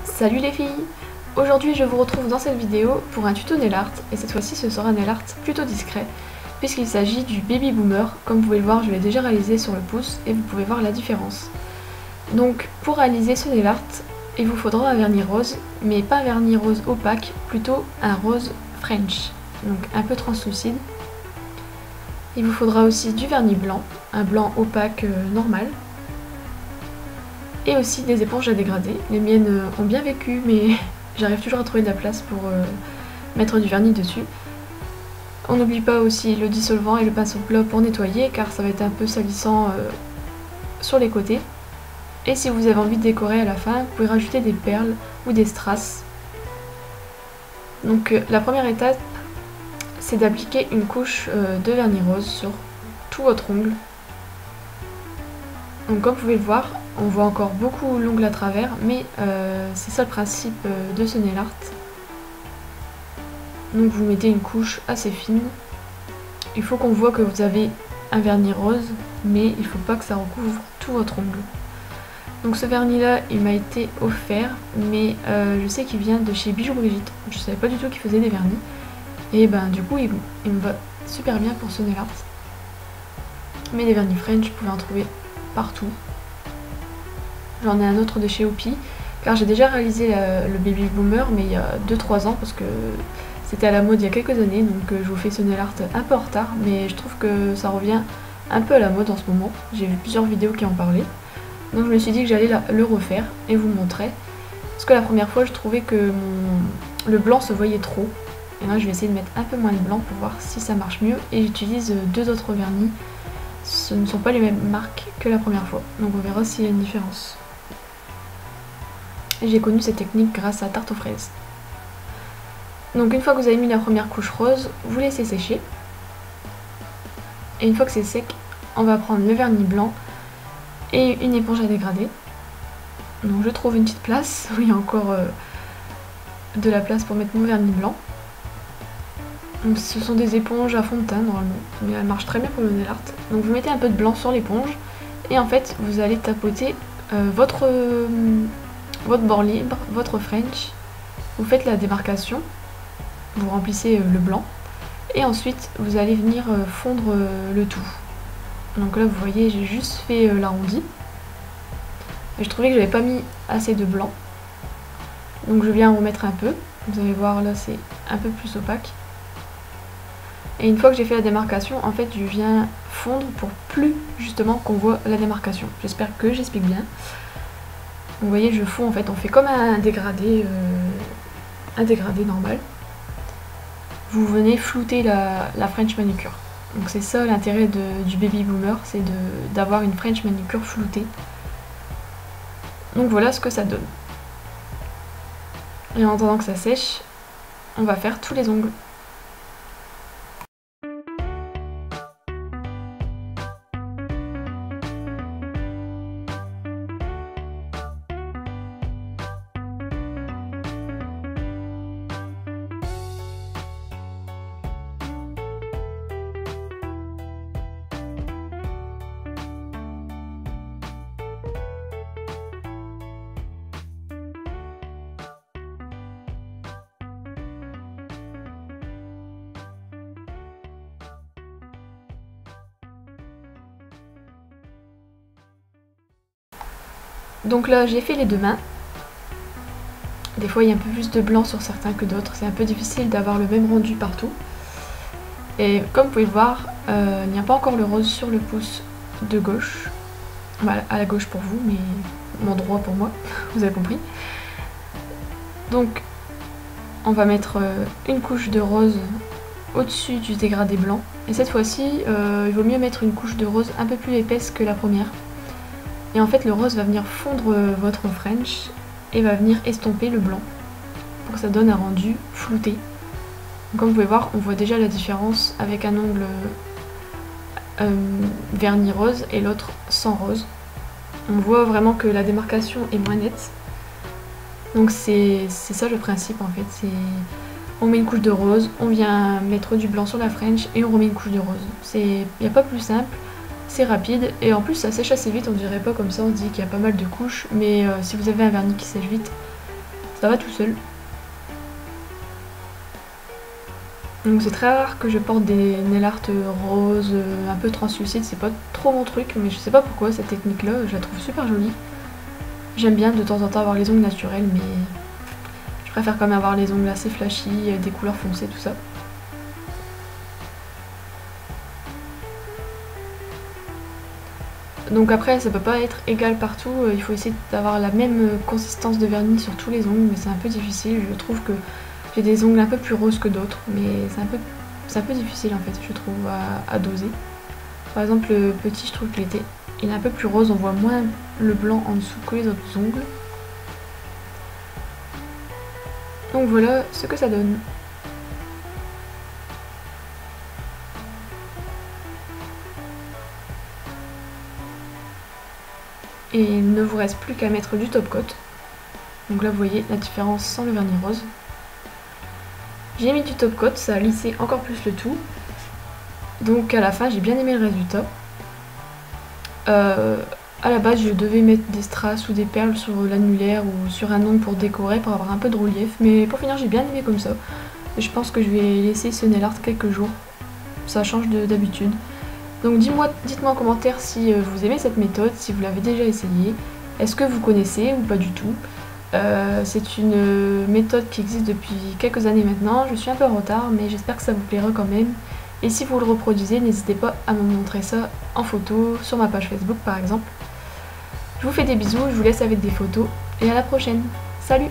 Salut les filles! Aujourd'hui je vous retrouve dans cette vidéo pour un tuto nail art et cette fois-ci ce sera un nail art plutôt discret puisqu'il s'agit du baby boomer. Comme vous pouvez le voir, je l'ai déjà réalisé sur le pouce et vous pouvez voir la différence. Donc pour réaliser ce nail art, il vous faudra un vernis rose, mais pas un vernis rose opaque, plutôt un rose French, donc un peu translucide. Il vous faudra aussi du vernis blanc, un blanc opaque normal. Et aussi des éponges à dégrader. Les miennes ont bien vécu, mais j'arrive toujours à trouver de la place pour mettre du vernis dessus. On n'oublie pas aussi le dissolvant et le pinceau plat pour nettoyer, car ça va être un peu salissant sur les côtés. Et si vous avez envie de décorer à la fin, vous pouvez rajouter des perles ou des strass. Donc la première étape, c'est d'appliquer une couche de vernis rose sur tout votre ongle. Donc comme vous pouvez le voir, on voit encore beaucoup l'ongle à travers, mais c'est ça le principe de ce nail art. Donc vous mettez une couche assez fine. Il faut qu'on voit que vous avez un vernis rose, mais il ne faut pas que ça recouvre tout votre ongle. Donc ce vernis là, il m'a été offert, mais je sais qu'il vient de chez Bijoux Brigitte. Je ne savais pas du tout qu'il faisait des vernis. Et ben du coup, il me va super bien pour ce nail art. Mais des vernis French, vous pouvez en trouver partout. J'en ai un autre de chez Opi, car j'ai déjà réalisé le baby boomer, mais il y a 2-3 ans, parce que c'était à la mode il y a quelques années, donc je vous fais ce nail art un peu en retard, mais je trouve que ça revient un peu à la mode en ce moment. J'ai vu plusieurs vidéos qui en parlaient, donc je me suis dit que j'allais le refaire et vous le montrer. Parce que la première fois, je trouvais que le blanc se voyait trop, et là je vais essayer de mettre un peu moins de blanc pour voir si ça marche mieux, et j'utilise 2 autres vernis. Ce ne sont pas les mêmes marques que la première fois, donc on verra s'il y a une différence. J'ai connu cette technique grâce à Tarte aux fraises. Donc une fois que vous avez mis la première couche rose, vous laissez sécher. Et une fois que c'est sec, on va prendre le vernis blanc et une éponge à dégrader. Donc je trouve une petite place où il y a encore de la place pour mettre mon vernis blanc. Donc ce sont des éponges à fond de teint normalement, mais elles marchent très bien pour le nail art. Donc vous mettez un peu de blanc sur l'éponge et en fait vous allez tapoter votre bord libre, votre French. Vous faites la démarcation, vous remplissez le blanc et ensuite vous allez venir fondre le tout. Donc là vous voyez, j'ai juste fait l'arrondi et je trouvais que j'avais pas mis assez de blanc, donc je viens en remettre un peu. Vous allez voir, là c'est un peu plus opaque. Et une fois que j'ai fait la démarcation, en fait je viens fondre pour plus justement qu'on voit la démarcation. J'espère que j'explique bien. Vous voyez, je fonds en fait, on fait comme un dégradé normal. Vous venez flouter la French manicure. Donc c'est ça l'intérêt du baby boomer, c'est d'avoir une French manicure floutée. Donc voilà ce que ça donne. Et en attendant que ça sèche, on va faire tous les ongles. Donc là j'ai fait les 2 mains. Des fois il y a un peu plus de blanc sur certains que d'autres, c'est un peu difficile d'avoir le même rendu partout. Et comme vous pouvez le voir, il n'y a pas encore le rose sur le pouce de gauche. Voilà, à la gauche pour vous, mais mon droit pour moi, vous avez compris. Donc on va mettre une couche de rose au-dessus du dégradé blanc. Et cette fois-ci, il vaut mieux mettre une couche de rose un peu plus épaisse que la première. Et en fait le rose va venir fondre votre French et va venir estomper le blanc pour que ça donne un rendu flouté. Donc, comme vous pouvez voir, on voit déjà la différence avec un ongle vernis rose et l'autre sans rose. On voit vraiment que la démarcation est moins nette. Donc c'est ça le principe en fait. On met une couche de rose, on vient mettre du blanc sur la French et on remet une couche de rose. Il n'y a pas plus simple. c'est rapide et en plus ça sèche assez vite, on dirait pas comme ça, on se dit qu'il y a pas mal de couches, mais si vous avez un vernis qui sèche vite, ça va tout seul. Donc c'est très rare que je porte des nail art roses, un peu translucides, c'est pas trop mon truc, mais je sais pas pourquoi cette technique là, je la trouve super jolie. J'aime bien de temps en temps avoir les ongles naturels, mais je préfère quand même avoir les ongles assez flashy, des couleurs foncées, tout ça. Donc après ça peut pas être égal partout, il faut essayer d'avoir la même consistance de vernis sur tous les ongles, mais c'est un peu difficile. Je trouve que j'ai des ongles un peu plus roses que d'autres, mais c'est un peu difficile en fait, je trouve, à doser. Par exemple le petit, je trouve qu'il il est un peu plus rose, on voit moins le blanc en dessous que les autres ongles. Donc voilà ce que ça donne. Et il ne vous reste plus qu'à mettre du top coat. Donc là vous voyez la différence sans le vernis rose. J'ai mis du top coat, ça a lissé encore plus le tout. Donc à la fin j'ai bien aimé le résultat. À la base je devais mettre des strass ou des perles sur l'annulaire ou sur un ongle pour décorer, pour avoir un peu de relief. Mais pour finir j'ai bien aimé comme ça. Et je pense que je vais laisser ce nail art quelques jours. Ça change d'habitude. Donc dites-moi en commentaire si vous aimez cette méthode, si vous l'avez déjà essayée. Est-ce que vous connaissez ou pas du tout? C'est une méthode qui existe depuis quelques années maintenant. Je suis un peu en retard, mais j'espère que ça vous plaira quand même. Et si vous le reproduisez, n'hésitez pas à me montrer ça en photo sur ma page Facebook par exemple. Je vous fais des bisous, je vous laisse avec des photos et à la prochaine. Salut!